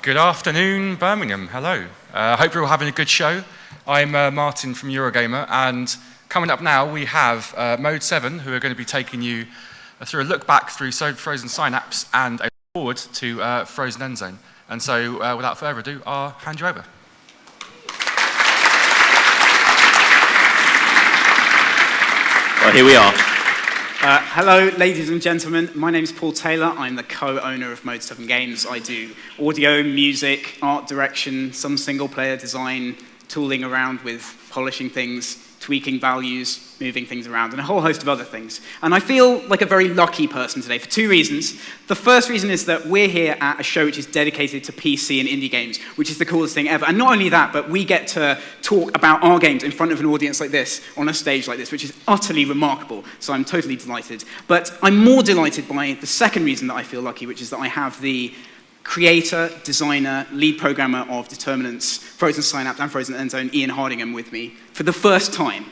Good afternoon, Birmingham. Hello. I hope you're all having a good show. I'm Martin from Eurogamer, and coming up now we have Mode 7, who are going to be taking you through a look back through Frozen Synapse and a look forward to Frozen Endzone. And so, without further ado, I'll hand you over. Well, here we are. Hello, ladies and gentlemen. My name is Paul Taylor. I'm the co-owner of Mode 7 Games. I do audio, music, art direction, some single-player design, tooling around with polishing things, tweaking values, moving things around, and a whole host of other things. And I feel like a very lucky person today for two reasons. The first reason is that we're here at a show which is dedicated to PC and indie games, which is the coolest thing ever. And not only that, but we get to talk about our games in front of an audience like this, on a stage like this, which is utterly remarkable. So I'm totally delighted. But I'm more delighted by the second reason that I feel lucky, which is that I have the creator, designer, lead programmer of Determinants, Frozen Synapse, and Frozen Endzone, Ian Hardingham, with me for the first time,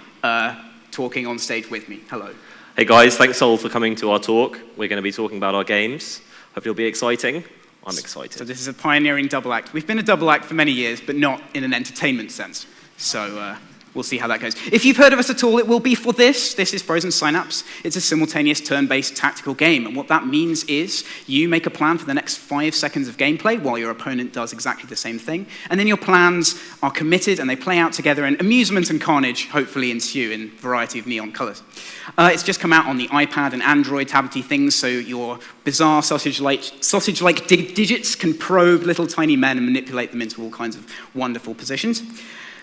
talking on stage with me. Hello. Hey guys, thanks all for coming to our talk. We're going to be talking about our games. Hope it'll be exciting. I'm excited. So this is a pioneering double act. We've been a double act for many years, but not in an entertainment sense. So we'll see how that goes. If you've heard of us at all, it will be for this. This is Frozen Synapse. It's a simultaneous turn-based tactical game. And what that means is you make a plan for the next 5 seconds of gameplay while your opponent does exactly the same thing. And then your plans are committed and they play out together, and amusement and carnage hopefully ensue in a variety of neon colors. It's just come out on the iPad and Android tablety things, so your bizarre sausage-like digits can probe little tiny men and manipulate them into all kinds of wonderful positions.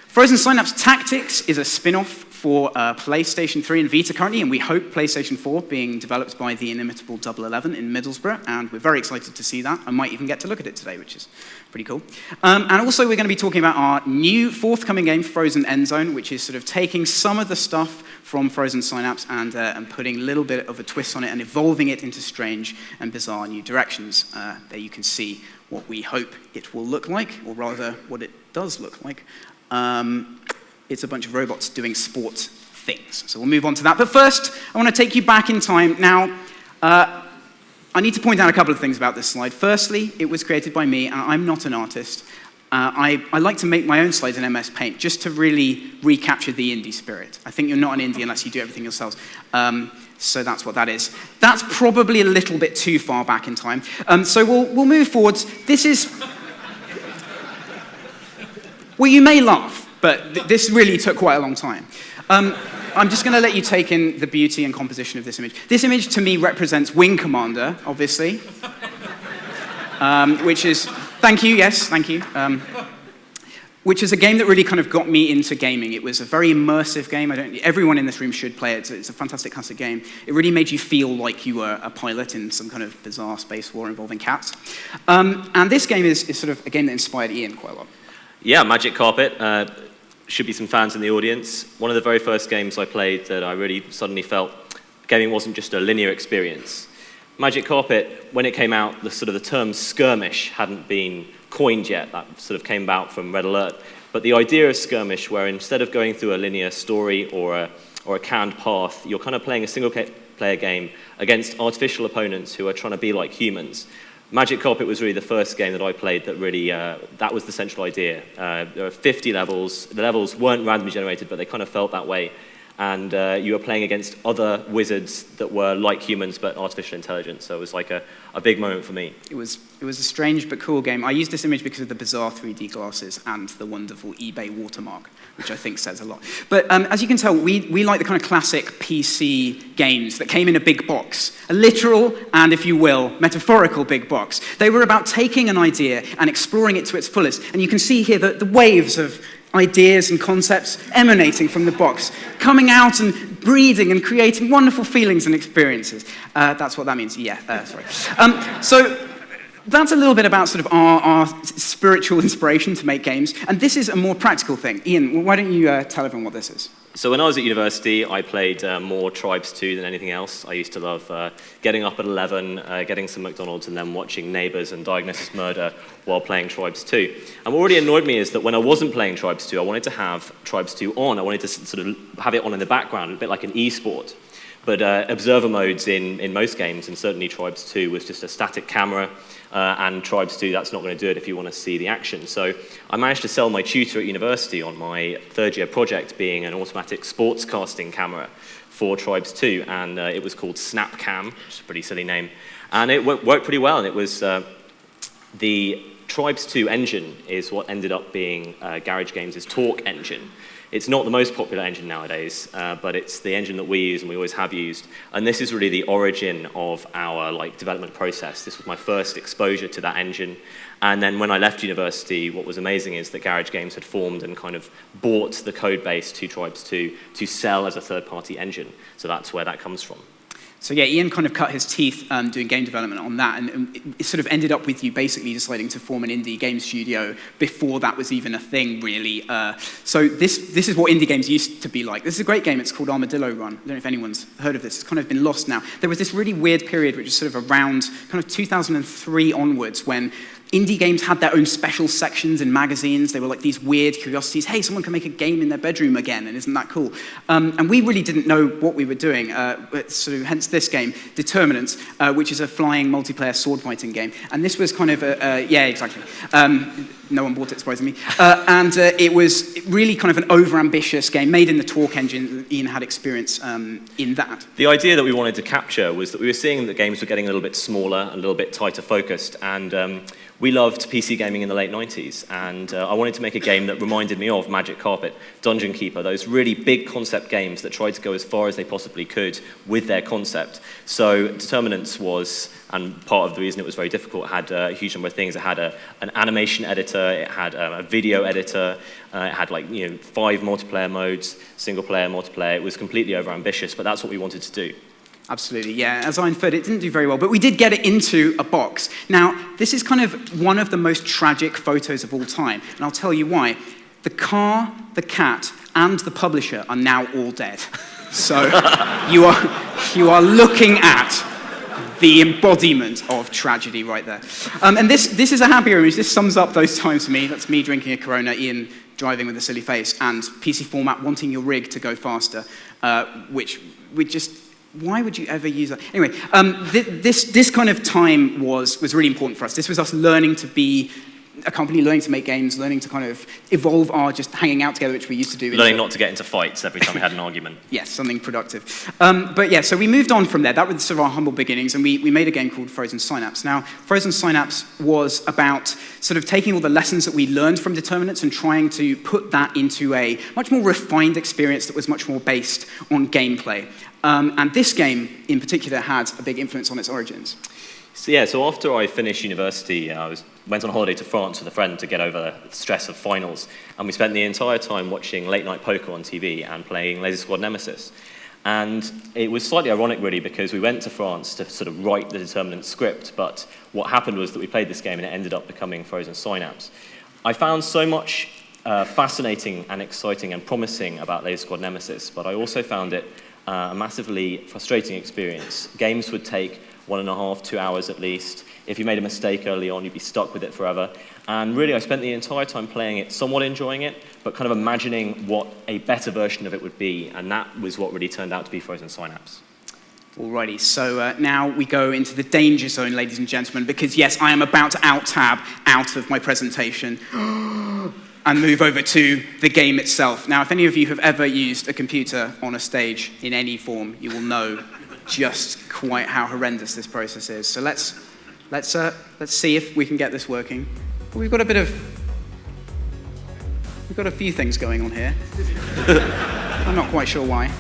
Frozen Synapse Tactics is a spin-off for PlayStation 3 and Vita currently, and we hope PlayStation 4, being developed by the inimitable Double 11 in Middlesbrough, and we're very excited to see that. I might even get to look at it today, which is pretty cool. And also we're going to be talking about our new forthcoming game, Frozen Endzone, which is sort of taking some of the stuff from Frozen Synapse and putting a little bit of a twist on it and evolving it into strange and bizarre new directions. There you can see what we hope it will look like, or rather what it does look like. It's a bunch of robots doing sport things. So we'll move on to that. But first, I want to take you back in time. Now, I need to point out a couple of things about this slide. Firstly, it was created by me, and I'm not an artist. I like to make my own slides in MS Paint just to really recapture the indie spirit. I think you're not an indie unless you do everything yourselves. So that's what that is. That's probably a little bit too far back in time. So we'll move forwards. This is... Well, you may laugh, but this really took quite a long time. I'm just going to let you take in the beauty and composition of this image. This image, to me, represents Wing Commander, obviously, which is... Thank you, yes, thank you. Which is a game that really kind of got me into gaming. It was a very immersive game. Everyone in this room should play it. It's a fantastic classic game. It really made you feel like you were a pilot in some kind of bizarre space war involving cats. And this game is sort of a game that inspired Ian quite a lot. Yeah, Magic Carpet. Should be some fans in the audience. One of the very first games I played that I really suddenly felt gaming wasn't just a linear experience. Magic Carpet, when it came out, the term skirmish hadn't been coined yet. That sort of came about from Red Alert. But the idea of skirmish, where instead of going through a linear story or a canned path, you're kind of playing a single-player game against artificial opponents who are trying to be like humans. Magic Carpet was really the first game that I played that really, that was the central idea. There are 50 levels. The levels weren't randomly generated, but they kind of felt that way. And you were playing against other wizards that were like humans, but artificial intelligence. So it was like a big moment for me. It was a strange but cool game. I used this image because of the bizarre 3D glasses and the wonderful eBay watermark, which I think says a lot. But as you can tell, we like the kind of classic PC games that came in a big box, a literal and, if you will, metaphorical big box. They were about taking an idea and exploring it to its fullest. And you can see here the waves of ideas and concepts emanating from the box, coming out and breathing and creating wonderful feelings and experiences. That's what that means. Yeah, sorry. So that's a little bit about sort of our spiritual inspiration to make games. And this is a more practical thing. Ian, why don't you tell everyone what this is? So when I was at university, I played more Tribes 2 than anything else. I used to love getting up at 11, getting some McDonald's, and then watching Neighbours and Diagnosis Murder while playing Tribes 2. And what really annoyed me is that when I wasn't playing Tribes 2, I wanted to have Tribes 2 on. I wanted to sort of have it on in the background, a bit like an e-sport. But observer modes in most games, and certainly Tribes 2, was just a static camera, and Tribes 2, that's not going to do it if you want to see the action. So I managed to sell my tutor at university on my third-year project being an automatic sportscasting camera for Tribes 2, and it was called SnapCam, which is a pretty silly name. And it worked pretty well, and it was the Tribes 2 engine is what ended up being Garage Games' Talk engine. It's not the most popular engine nowadays, but it's the engine that we use and we always have used. And this is really the origin of our development process. This was my first exposure to that engine. And then when I left university, what was amazing is that Garage Games had formed and kind of bought the code base to Tribes 2 to sell as a third-party engine. So that's where that comes from. So yeah, Ian kind of cut his teeth doing game development on that, and it sort of ended up with you basically deciding to form an indie game studio before that was even a thing, really. So this is what indie games used to be like. This is a great game. It's called Armadillo Run. I don't know if anyone's heard of this. It's kind of been lost now. There was this really weird period, which is sort of around kind of 2003 onwards, when indie games had their own special sections in magazines. They were like these weird curiosities. Hey, someone can make a game in their bedroom again, and isn't that cool? And we really didn't know what we were doing. So hence this game, Determinants, which is a flying multiplayer sword fighting game. And this was kind of yeah, exactly. No one bought it, surprisingly. And it was really kind of an over-ambitious game made in the Talk engine. Ian had experience in that. The idea that we wanted to capture was that we were seeing that games were getting a little bit smaller, a little bit tighter focused, and we loved PC gaming in the late 90s, and I wanted to make a game that reminded me of Magic Carpet, Dungeon Keeper, those really big concept games that tried to go as far as they possibly could with their concept. So Determinants was, and part of the reason it was very difficult, it had a huge number of things. It had an animation editor, it had a video editor, it had 5 multiplayer modes, single player, multiplayer. It was completely overambitious, but that's what we wanted to do. Absolutely, yeah. As I inferred, it didn't do very well, but we did get it into a box. Now, this is kind of one of the most tragic photos of all time, and I'll tell you why. The car, the cat, and the publisher are now all dead. So you are looking at the embodiment of tragedy right there. And this is a happier image. This sums up those times for me. That's me drinking a Corona, Ian driving with a silly face, and PC Format wanting your rig to go faster, which we just... Why would you ever use that? Anyway, this kind of time was really important for us. This was us learning to be a company, learning to make games, learning to kind of evolve our just hanging out together, which we used to do. Learning not to get into fights every time we had an argument. Yes, something productive. But yeah, so we moved on from there. That was sort of our humble beginnings, and we made a game called Frozen Synapse. Now, Frozen Synapse was about sort of taking all the lessons that we learned from Determinants and trying to put that into a much more refined experience that was much more based on gameplay. And this game, in particular, had a big influence on its origins. So after I finished university, I went on holiday to France with a friend to get over the stress of finals, and we spent the entire time watching late-night poker on TV and playing Laser Squad Nemesis. And it was slightly ironic, really, because we went to France to sort of write the Determinant script, but what happened was that we played this game and it ended up becoming Frozen Synapse. I found so much fascinating and exciting and promising about Laser Squad Nemesis, but I also found it a massively frustrating experience. Games would take 1.5, 2 hours at least. If you made a mistake early on, you'd be stuck with it forever. And really, I spent the entire time playing it, somewhat enjoying it, but kind of imagining what a better version of it would be, and that was what really turned out to be Frozen Synapse. Alrighty, so now we go into the danger zone, ladies and gentlemen, because yes, I am about to out-tab out of my presentation and move over to the game itself. Now, if any of you have ever used a computer on a stage in any form, you will know just quite how horrendous this process is. So let's see if we can get this working. We've got a few things going on here. I'm not quite sure why.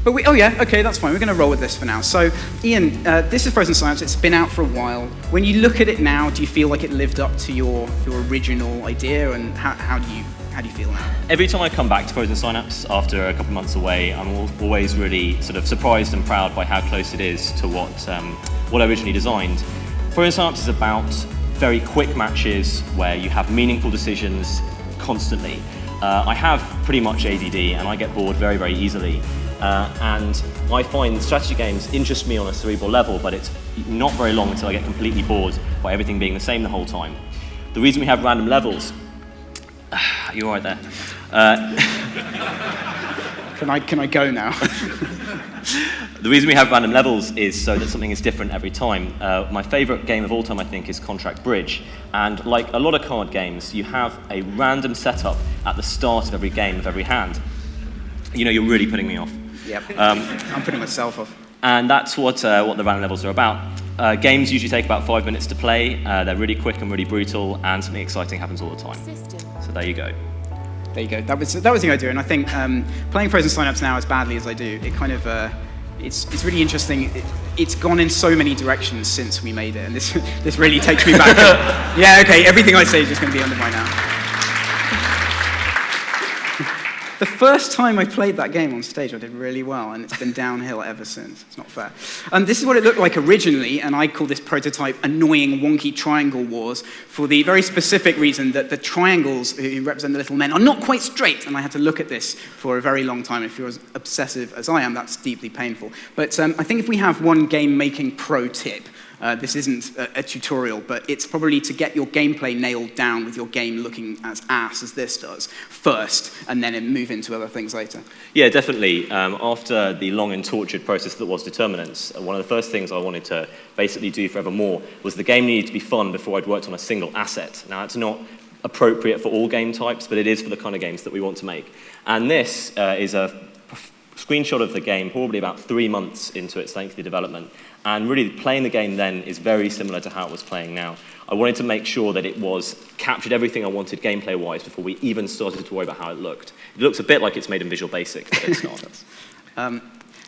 But oh yeah, okay, that's fine. We're going to roll with this for now. So, Ian, this is Frozen Synapse. It's been out for a while. When you look at it now, do you feel like it lived up to your original idea, and how do you feel now? Every time I come back to Frozen Synapse after a couple of months away, I'm always really sort of surprised and proud by how close it is to what I originally designed. Frozen Synapse is about very quick matches where you have meaningful decisions constantly. I have pretty much ADD, and I get bored very, very easily. And I find strategy games interest me on a cerebral level, but it's not very long until I get completely bored by everything being the same the whole time. The reason we have random levels... You're right there. Can I go now? The reason we have random levels is so that something is different every time. My favorite game of all time, I think, is Contract Bridge. And like a lot of card games, you have a random setup at the start of every game, of every hand. You know, you're really putting me off. Yep. I'm putting myself off. And that's what the random levels are about. Games usually take about 5 minutes to play. They're really quick and really brutal, and something exciting happens all the time. So there you go. There you go. That was the idea, and I think playing Frozen Synapse now as badly as I do, it kind of it's really interesting. It's gone in so many directions since we made it, and this really takes me back. Yeah, okay. Everything I say is just going to be under by now. The first time I played that game on stage, I did really well, and it's been downhill ever since. It's not fair. This is what it looked like originally, and I call this prototype Annoying Wonky Triangle Wars for the very specific reason that the triangles who represent the little men are not quite straight, and I had to look at this for a very long time. If you're as obsessive as I am, that's deeply painful. But I think if we have one game-making pro tip, this isn't a tutorial, but it's probably to get your gameplay nailed down with your game looking as ass as this does first, and then move into other things later. Yeah, definitely. After the long and tortured process that was Determinants, one of the first things I wanted to basically do forevermore was the game needed to be fun before I'd worked on a single asset. Now, it's not appropriate for all game types, but it is for the kind of games that we want to make. And this is a screenshot of the game probably about 3 months into its lengthy development. And really, playing the game then is very similar to how it was playing now. I wanted to make sure that it captured everything I wanted gameplay-wise before we even started to worry about how it looked. It looks a bit like it's made in Visual Basic, but it's not.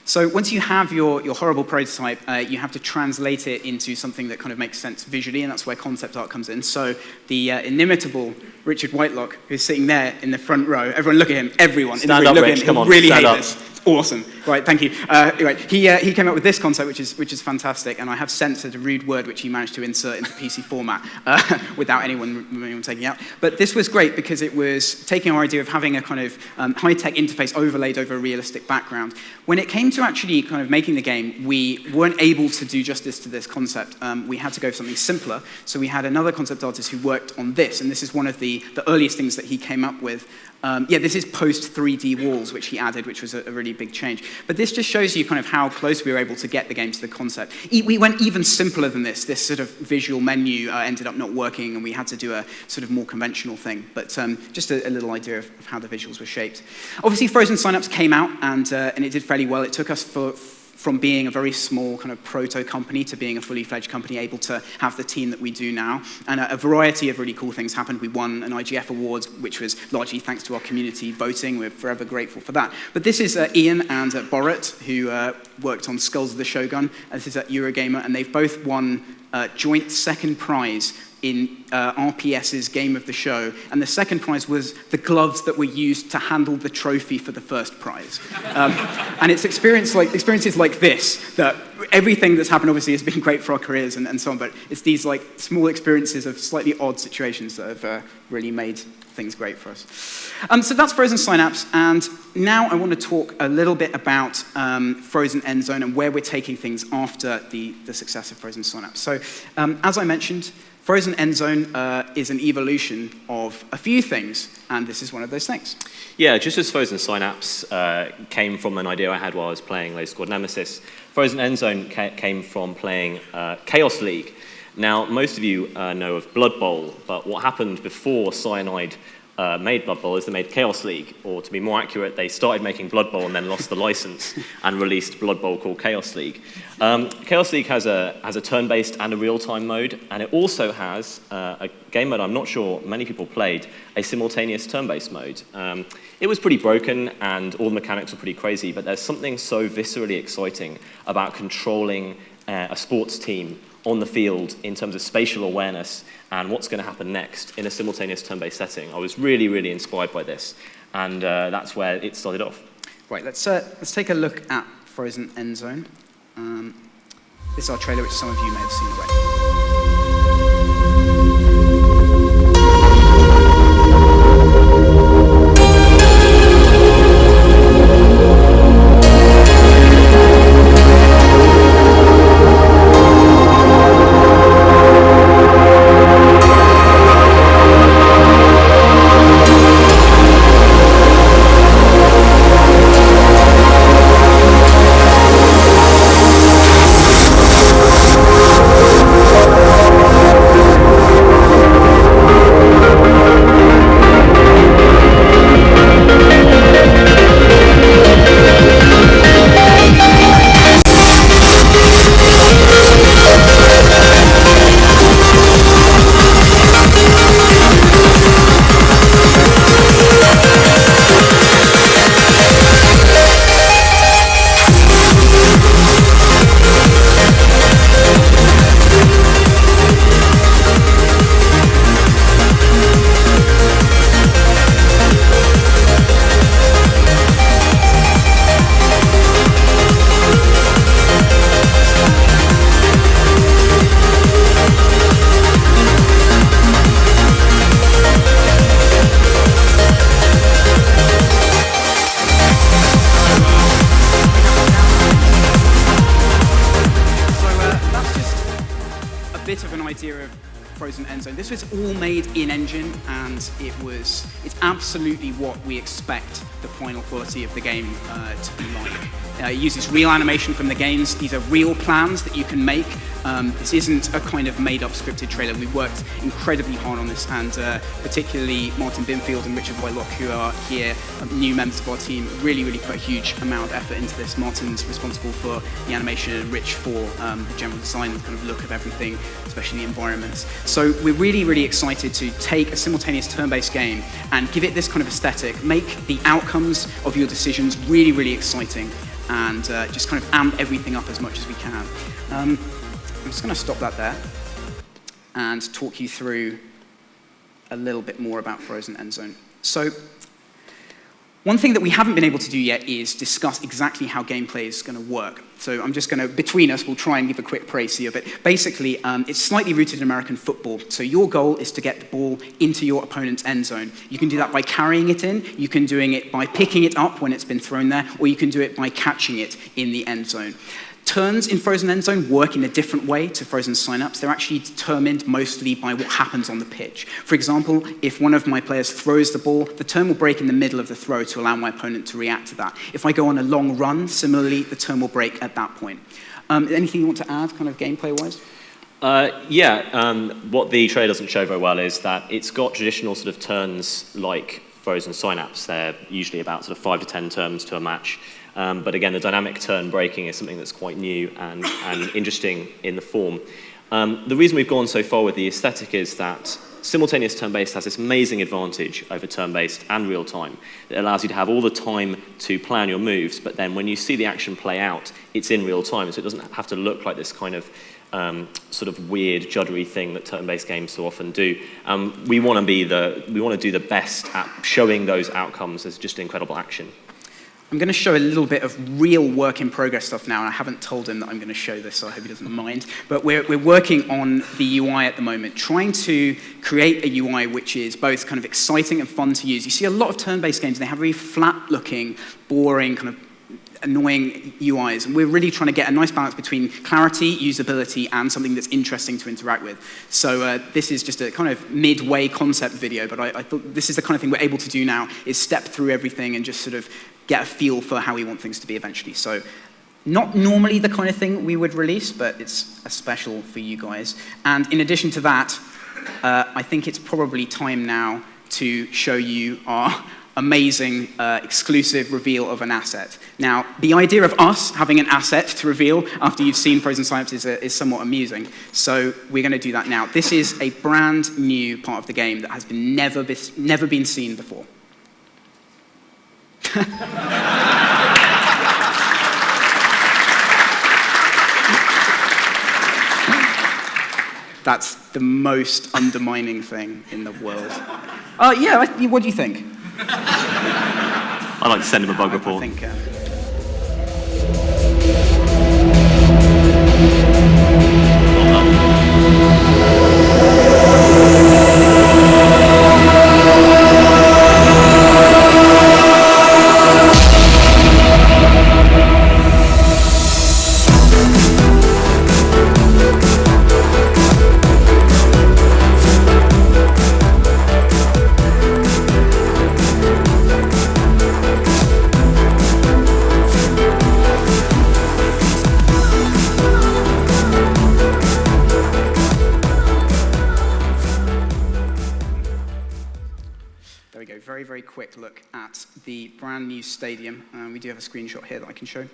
So once you have your horrible prototype, you have to translate it into something that kind of makes sense visually, and that's where concept art comes in. So the inimitable Richard Whitelock, who's sitting there in the front row, everyone look at him, everyone. Stand up, Rich, come on, really stand hate up. this. Awesome. Right, thank you. Right, he came up with this concept, which is fantastic, and I have censored a rude word which he managed to insert into PC format without anyone taking it out. But this was great because it was taking our idea of having a kind of high-tech interface overlaid over a realistic background. When it came to actually kind of making the game, we weren't able to do justice to this concept. We had to go for something simpler, so we had another concept artist who worked on this, and this is one of the earliest things that he came up with. This is post 3D walls, which he added, which was a really big change. But this just shows you kind of how close we were able to get the game to the concept. We went even simpler than this. This sort of visual menu ended up not working, and we had to do a sort of more conventional thing. But just a little idea of how the visuals were shaped. Obviously, Frozen Synapse came out, and it did fairly well. It took us from being a very small kind of proto company to being a fully fledged company, able to have the team that we do now. And a variety of really cool things happened. We won an IGF award, which was largely thanks to our community voting. We're forever grateful for that. But this is Ian and Borat, who worked on Skulls of the Shogun. This is at Eurogamer, and they've both won joint second prize in RPS's Game of the Show, and the second prize was the gloves that were used to handle the trophy for the first prize. And it's experiences like this, that everything that's happened obviously has been great for our careers and so on, but it's these like small experiences of slightly odd situations that have really made things great for us. So that's Frozen Synapse, and now I want to talk a little bit about Frozen Endzone and where we're taking things after the success of Frozen Synapse. So as I mentioned, Frozen Endzone is an evolution of a few things, and this is one of those things. Yeah, just as Frozen Synapse came from an idea I had while I was playing Laser Squad Nemesis, Frozen Endzone came from playing Chaos League. Now, most of you know of Blood Bowl, but what happened before Cyanide made Blood Bowl is they made Chaos League, or to be more accurate, they started making Blood Bowl and then lost the license and released Blood Bowl called Chaos League. Chaos League has a turn-based and a real-time mode, and it also has a game mode I'm not sure many people played, a simultaneous turn-based mode. It was pretty broken and all the mechanics were pretty crazy, but there's something so viscerally exciting about controlling a sports team on the field in terms of spatial awareness and what's going to happen next in a simultaneous turn-based setting. I was really, really inspired by this, and that's where it started off. Right, let's take a look at Frozen Endzone. This is our trailer, which some of you may have seen already. bit of an idea of Frozen Endzone. This was all made in engine, and it's absolutely what we expect the final quality of the game to be like. It uses real animation from the games. These are real plans that you can make. This isn't a kind of made-up scripted trailer. We worked incredibly hard on this, and particularly Martin Binfield and Richard Whitelock, who are here, new members of our team, really put a huge amount of effort into this. Martin's responsible for the animation and Rich for the general design and kind of look of everything, especially the environments. So we're really excited to take a simultaneous turn-based game and give it this kind of aesthetic, make the outcomes of your decisions really exciting, and just kind of amp everything up as much as we can. I'm just going to stop that there and talk you through a little bit more about Frozen Endzone. So, one thing that we haven't been able to do yet is discuss exactly how gameplay is going to work. So I'm just going to, between us, we'll try and give a quick précis of it. Basically, it's slightly rooted in American football. So your goal is to get the ball into your opponent's end zone. You can do that by carrying it in, you can do it by picking it up when it's been thrown there, or you can do it by catching it in the end zone. Turns in Frozen Endzone work in a different way to Frozen Synapse. They're actually determined mostly by what happens on the pitch. For example, if one of my players throws the ball, the turn will break in the middle of the throw to allow my opponent to react to that. If I go on a long run, similarly, the turn will break at that point. Anything you want to add, kind of gameplay-wise? What the trailer doesn't show very well is that it's got traditional sort of turns like Frozen Synapse. They're usually about sort of 5 to 10 turns to a match. But again, the dynamic turn breaking is something that's quite new and interesting in the form. The reason we've gone so far with the aesthetic is that simultaneous turn-based has this amazing advantage over turn-based and real-time. It allows you to have all the time to plan your moves, but then when you see the action play out, it's in real time, so it doesn't have to look like this kind of sort of weird, juddery thing that turn-based games so often do. We want to do the best at showing those outcomes as just incredible action. I'm going to show a little bit of real work-in-progress stuff now, and I haven't told him that I'm going to show this, so I hope he doesn't mind. But we're working on the UI at the moment, trying to create a UI which is both kind of exciting and fun to use. You see a lot of turn-based games, and they have really flat-looking, boring, kind of annoying UIs, and we're really trying to get a nice balance between clarity, usability, and something that's interesting to interact with. So this is just a kind of midway concept video, but I thought this is the kind of thing we're able to do now, is step through everything and just sort of get a feel for how we want things to be eventually. So not normally the kind of thing we would release, but it's a special for you guys. And in addition to that, I think it's probably time now to show you our amazing exclusive reveal of an asset. Now, the idea of us having an asset to reveal after you've seen Frozen Synapse is somewhat amusing. So we're going to do that now. This is a brand new part of the game that has been never been seen before. That's the most undermining thing in the world. What do you think? I'd like to send him a bug report. I think, very quick look at the brand new stadium. We do have a screenshot here that I can show.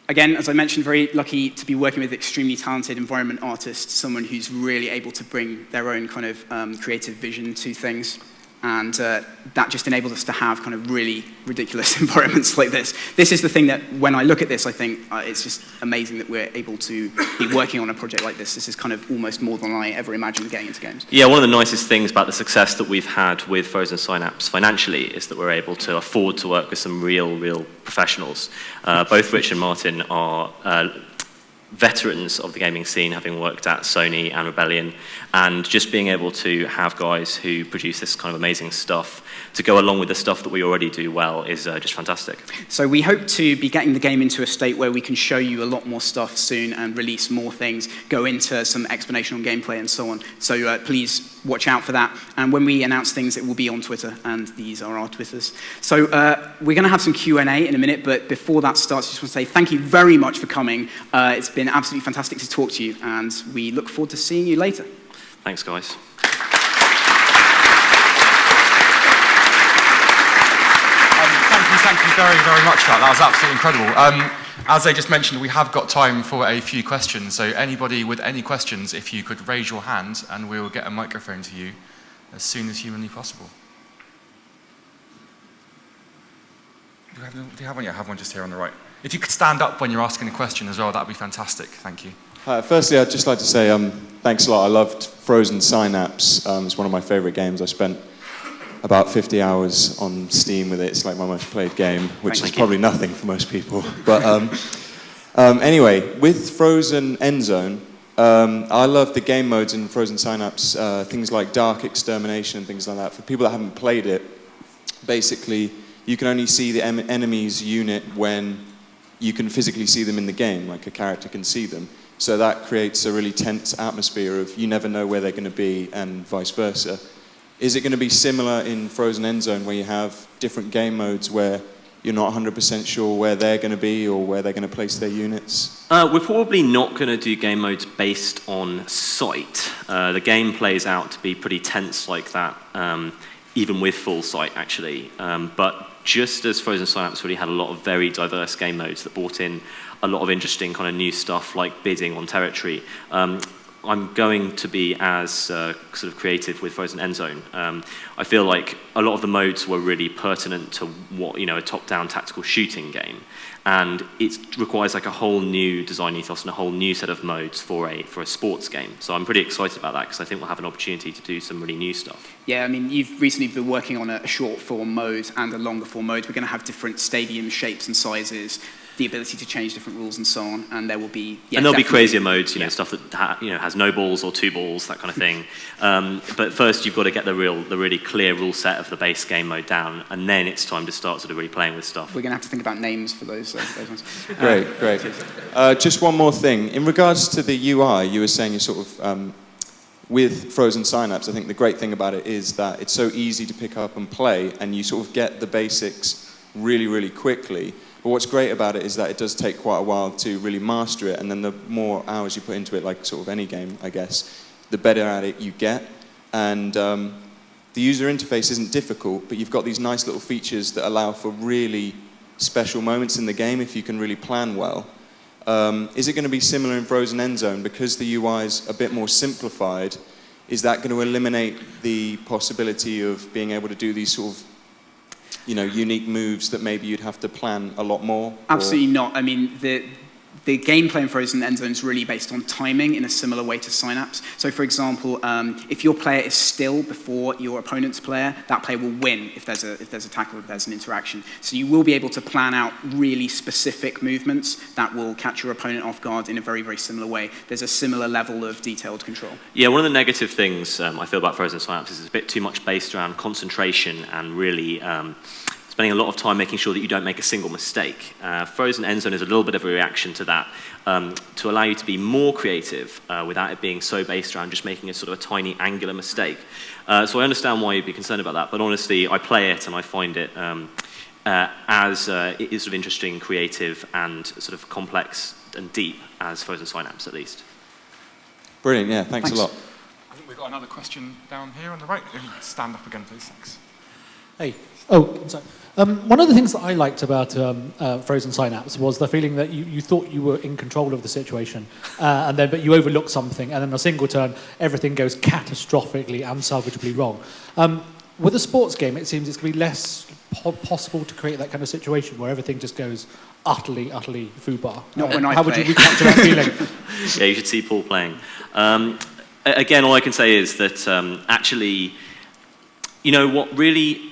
Again, as I mentioned, very lucky to be working with extremely talented environment artists, someone who's really able to bring their own kind of creative vision to things. And that just enables us to have kind of really ridiculous environments like this. This is the thing that, when I look at this, I think it's just amazing that we're able to be working on a project like this. This is kind of almost more than I ever imagined getting into games. Yeah, one of the nicest things about the success that we've had with Frozen Synapse financially is that we're able to afford to work with some real professionals. Both Rich and Martin are veterans of the gaming scene, having worked at Sony and Rebellion, and just being able to have guys who produce this kind of amazing stuff to go along with the stuff that we already do well is just fantastic. So we hope to be getting the game into a state where we can show you a lot more stuff soon and release more things, go into some explanation on gameplay and so on. So please watch out for that. And when we announce things, it will be on Twitter, and these are our Twitters. So we're going to have some Q&A in a minute, but before that starts, I just want to say thank you very much for coming. It's been absolutely fantastic to talk to you, and we look forward to seeing you later. Thanks, guys. Thank you very, very much for that. That was absolutely incredible. As I just mentioned, we have got time for a few questions. So anybody with any questions, if you could raise your hand, and we'll get a microphone to you as soon as humanly possible. Do you have one? Yeah, I have one just here on the right. If you could stand up when you're asking a question as well, that would be fantastic. Thank you. Firstly, I'd just like to say thanks a lot. I loved Frozen Synapse. It's one of my favourite games. I spent about 50 hours on Steam with it. It's like my most played game, which is probably nothing for most people. But anyway, with Frozen Endzone, I love the game modes in Frozen Synapse, things like Dark Extermination and things like that. For people that haven't played it, basically, you can only see the enemy's unit when you can physically see them in the game, like a character can see them. So that creates a really tense atmosphere of you never know where they're going to be and vice versa. Is it going to be similar in Frozen Endzone where you have different game modes where you're not 100% sure where they're going to be or where they're going to place their units? We're probably not going to do game modes based on sight. The game plays out to be pretty tense like that, even with full sight, actually. But just as Frozen Synapse really had a lot of very diverse game modes that brought in a lot of interesting kind of new stuff like bidding on territory, I'm going to be as sort of creative with Frozen Endzone. I feel like a lot of the modes were really pertinent to what, a top-down tactical shooting game, and it requires like a whole new design ethos and a whole new set of modes for a sports game. So I'm pretty excited about that because I think we'll have an opportunity to do some really new stuff. Yeah, I mean, you've recently been working on a short-form mode and a longer-form mode. We're going to have different stadium shapes and sizes, the ability to change different rules and so on, and there will be and there'll be crazier modes, stuff that has no balls or 2 balls, that kind of thing. But first, you've got to get the really clear rule set of the base game mode down, and then it's time to start sort of really playing with stuff. We're going to have to think about names for those ones. Great. Just one more thing. In regards to the UI, you were saying you sort of with Frozen Synapse, I think the great thing about it is that it's so easy to pick up and play, and you sort of get the basics really, really quickly. But what's great about it is that it does take quite a while to really master it, and then the more hours you put into it, like sort of any game, I guess, the better at it you get. And the user interface isn't difficult, but you've got these nice little features that allow for really special moments in the game if you can really plan well. Is it going to be similar in Frozen Endzone? Because the UI is a bit more simplified, is that going to eliminate the possibility of being able to do these sort of unique moves that maybe you'd have to plan a lot more? Absolutely not. I mean, the gameplay in Frozen Endzone is really based on timing in a similar way to Synapse. So, for example, if your player is still before your opponent's player, that player will win if there's a tackle, if there's an interaction. So you will be able to plan out really specific movements that will catch your opponent off guard in a very, very similar way. There's a similar level of detailed control. Yeah, one of the negative things I feel about Frozen Synapse is it's a bit too much based around concentration and really spending a lot of time making sure that you don't make a single mistake. Frozen Endzone is a little bit of a reaction to that, to allow you to be more creative without it being so based around just making a sort of a tiny angular mistake. So I understand why you'd be concerned about that, but honestly, I play it and I find it it is sort of interesting, creative, and sort of complex and deep as Frozen Synapse, at least. Brilliant, yeah, thanks a lot. I think we've got another question down here on the right. Stand up again, please, thanks. Hey. Oh, sorry. One of the things that I liked about Frozen Synapse was the feeling that you thought you were in control of the situation, but you overlooked something, and in a single turn, everything goes catastrophically, unsalvageably wrong. With a sports game, it seems it's going to be less possible to create that kind of situation where everything just goes utterly foobar. Not when I How play. would you recapture that feeling? Yeah, you should see Paul playing. Again, all I can say is that actually, what really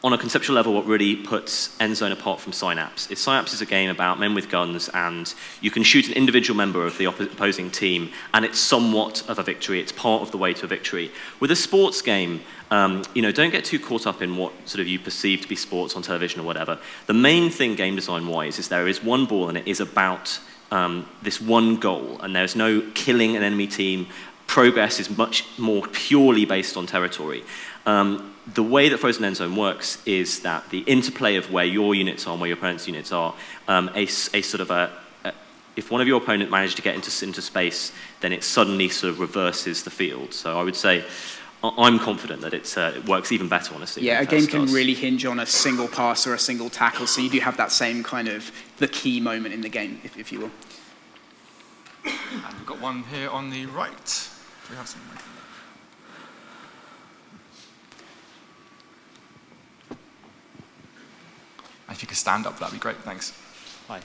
on a conceptual level, what really puts Endzone apart from Synapse is Synapse is a game about men with guns, and you can shoot an individual member of the opposing team, and it's somewhat of a victory. It's part of the way to a victory. With a sports game, don't get too caught up in what sort of you perceive to be sports on television or whatever. The main thing game design-wise is there is one ball, and it is about this one goal, and there's no killing an enemy team. Progress is much more purely based on territory. The way that Frozen Endzone works is that the interplay of where your units are and where your opponent's units are, if one of your opponent managed to get into space, then it suddenly sort of reverses the field. So I would say I'm confident that it works even better, honestly. Yeah, a game can really hinge on a single pass or a single tackle, so you do have that same kind of the key moment in the game, if you will. And we've got one here on the right. Do we have some? If you could stand up, that'd be great. Thanks. Hi.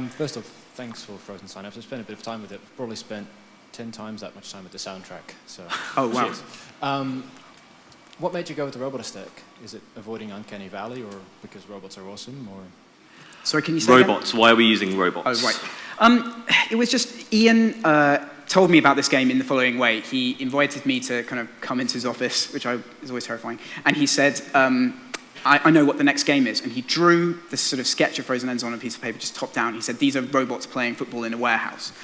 First off, thanks for Frozen Synapse. I've spent a bit of time with it. Probably spent 10 times that much time with the soundtrack. So. Oh, wow. Cheers. What made you go with the robot aesthetic? Is it avoiding Uncanny Valley, or because robots are awesome, or? Sorry, can you say robots? Again? Why are we using robots? Oh, right. It was just Ian told me about this game in the following way. He invited me to kind of come into his office, which is always terrifying, and he said, I know what the next game is. And he drew this sort of sketch of Frozen Endzone on a piece of paper, just top down. He said, these are robots playing football in a warehouse.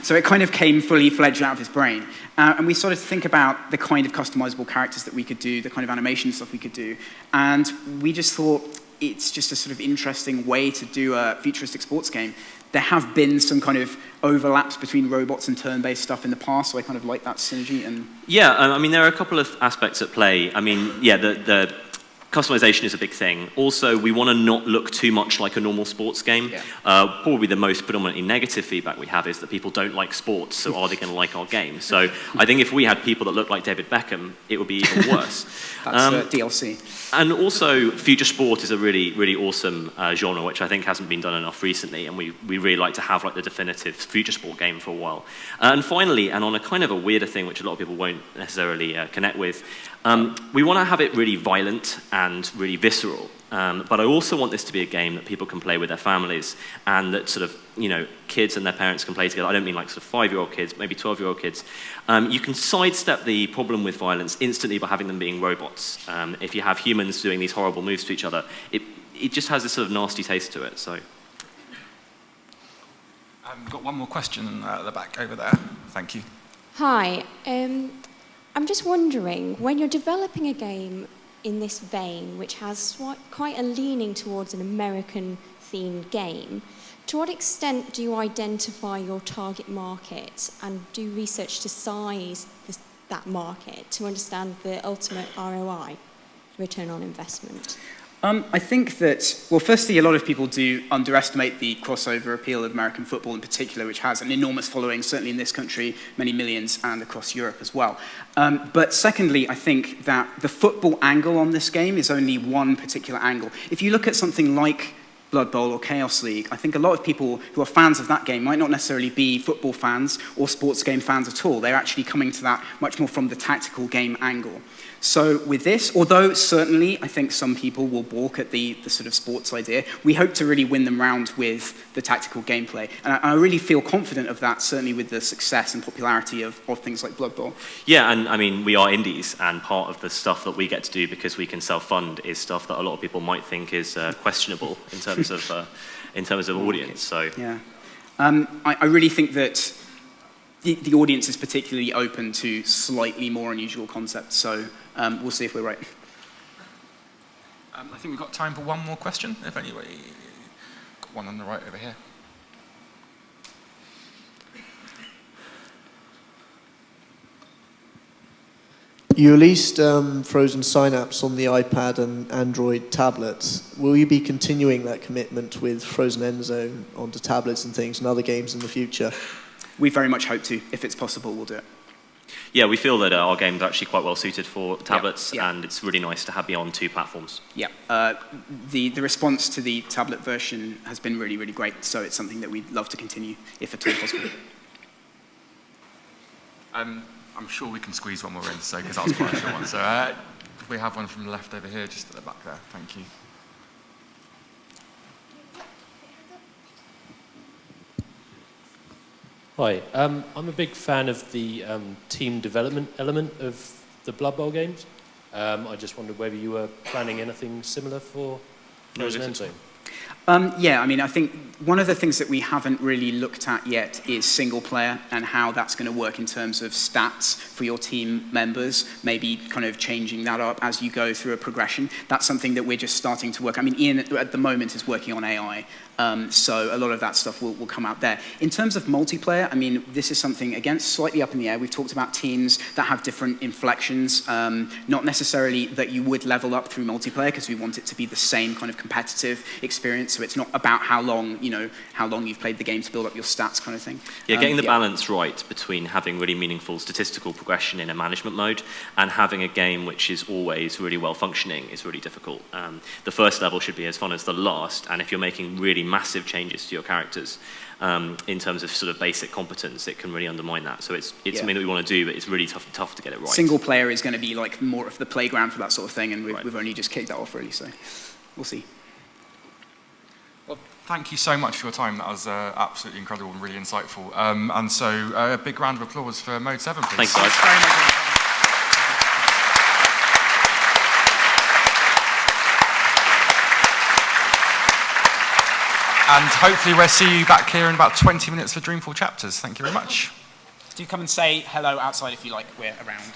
So it kind of came fully fledged out of his brain. And we started to think about the kind of customizable characters that we could do, the kind of animation stuff we could do. And we just thought it's just a sort of interesting way to do a futuristic sports game. There have been some kind of overlaps between robots and turn-based stuff in the past, so I kind of like that synergy. And yeah, I mean, there are a couple of aspects at play. I mean, yeah, the customization is a big thing. Also, we want to not look too much like a normal sports game. Yeah. Probably the most predominantly negative feedback we have is that people don't like sports, so are they going to like our game? So I think if we had people that look like David Beckham, it would be even worse. That's DLC. And also, future sport is a really, really awesome genre, which I think hasn't been done enough recently, and we really like to have like the definitive future sport game for a while. And finally, and on a kind of a weirder thing, which a lot of people won't necessarily connect with, we want to have it really violent and really visceral. But I also want this to be a game that people can play with their families, and that sort of, kids and their parents can play together. I don't mean like sort of 5-year-old kids, maybe 12-year-old kids. You can sidestep the problem with violence instantly by having them being robots. If you have humans doing these horrible moves to each other, it just has this sort of nasty taste to it. So. I've got one more question at the back over there. Thank you. Hi. I'm just wondering, when you're developing a game in this vein, which has quite a leaning towards an American-themed game, to what extent do you identify your target market and do research to size that market to understand the ultimate ROI, return on investment? I think that, well, firstly, a lot of people do underestimate the crossover appeal of American football in particular, which has an enormous following, certainly in this country, many millions, and across Europe as well. But secondly, I think that the football angle on this game is only one particular angle. If you look at something like Blood Bowl or Chaos League, I think a lot of people who are fans of that game might not necessarily be football fans or sports game fans at all. They're actually coming to that much more from the tactical game angle. So with this, although certainly I think some people will balk at the sort of sports idea, we hope to really win them round with the tactical gameplay. And I really feel confident of that, certainly with the success and popularity of things like Blood Bowl. Yeah, and I mean, we are indies, and part of the stuff that we get to do because we can self-fund is stuff that a lot of people might think is questionable in terms of audience. So yeah, I really think that the audience is particularly open to slightly more unusual concepts. So we'll see if we're right. I think we've got time for one more question, if anybody. Got one on the right over here. You released Frozen Synapse on the iPad and Android tablets. Will you be continuing that commitment with Frozen Endzone onto tablets and things and other games in the future? We very much hope to. If it's possible, we'll do it. yeah, we feel that our game's actually quite well suited for tablets, yeah. and it's really nice to have it on 2 platforms. Yeah, the response to the tablet version has been really, really great, so it's something that we'd love to continue, if at all possible. I'm sure we can squeeze one more in, so because that was quite a short one. So We have one from the left over here, just at the back there. Thank you. Hi, I'm a big fan of the team development element of the Blood Bowl games. I just wondered whether you were planning anything similar for Frozen Endzone. Yeah, I mean, I think one of the things that we haven't really looked at yet is single player and how that's going to work in terms of stats for your team members, maybe kind of changing that up as you go through a progression. That's something that we're just starting to work. I mean, Ian at the moment is working on AI, so a lot of that stuff will come out there. In terms of multiplayer, I mean, this is something, again, slightly up in the air. We've talked about teams that have different inflections, not necessarily that you would level up through multiplayer, because we want it to be the same kind of competitive experience, so it's not about how long you've played the game to build up your stats kind of thing. Yeah, getting the balance right between having really meaningful statistical progression in a management mode and having a game which is always really well functioning is really difficult. The first level should be as fun as the last, and if you're making really massive changes to your characters in terms of sort of basic competence, it can really undermine that. So it's something that we want to do, but it's really tough to get it right. Single player is going to be like more of the playground for that sort of thing, and we've only just kicked that off really, so we'll see. Well, thank you so much for your time. That was absolutely incredible and really insightful. And so a big round of applause for Mode 7, please. Thanks, guys. Very much. And hopefully we'll see you back here in about 20 minutes for Dreamfall Chapters. Thank you very much. Do come and say hello outside if you like. We're around.